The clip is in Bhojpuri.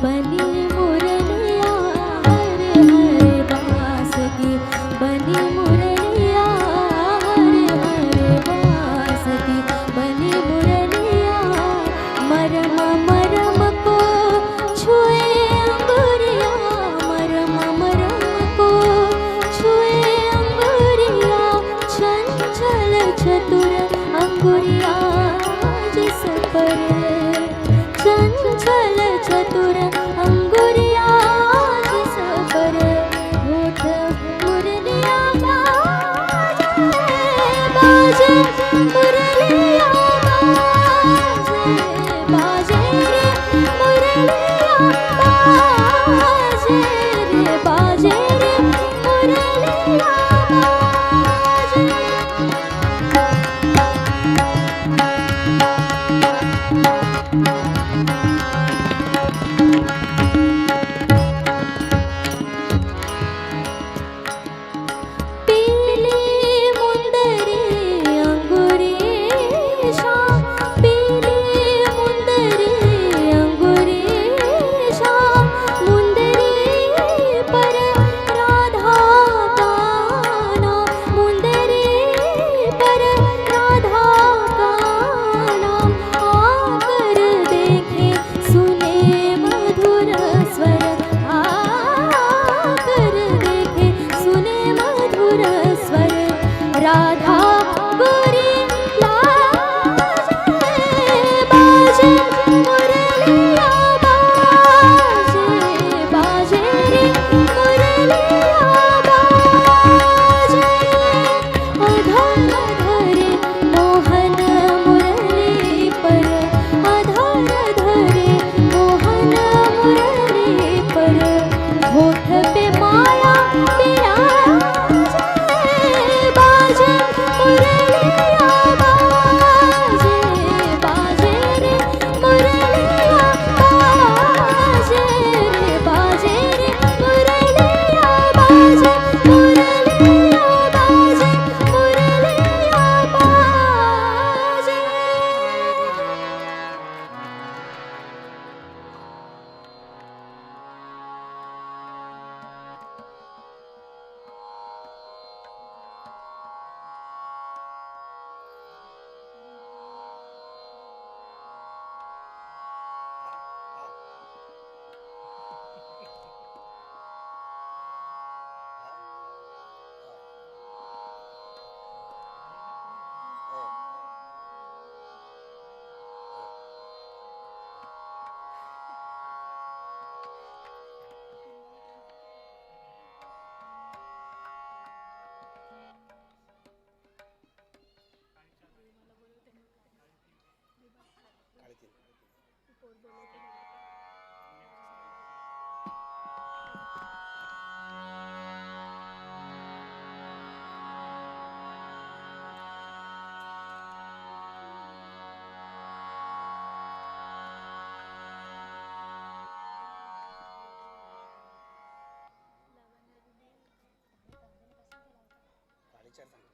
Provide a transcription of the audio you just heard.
बनी मुरलिया हरे हरे बास की बनी मुरलिया हरे हरे बास की बनी मुरलिया मरम मरम को छुए अंगुरिया मरम मरम को छुए अंगुरिया चंचल चतुर अंगुरिया जिस पर चंचल चतुर अंगुरिया जिस पर होठ मुरलिया बाजे मुरलिया बाजे रे मुरलिया बाजे रे मुरलिया विचार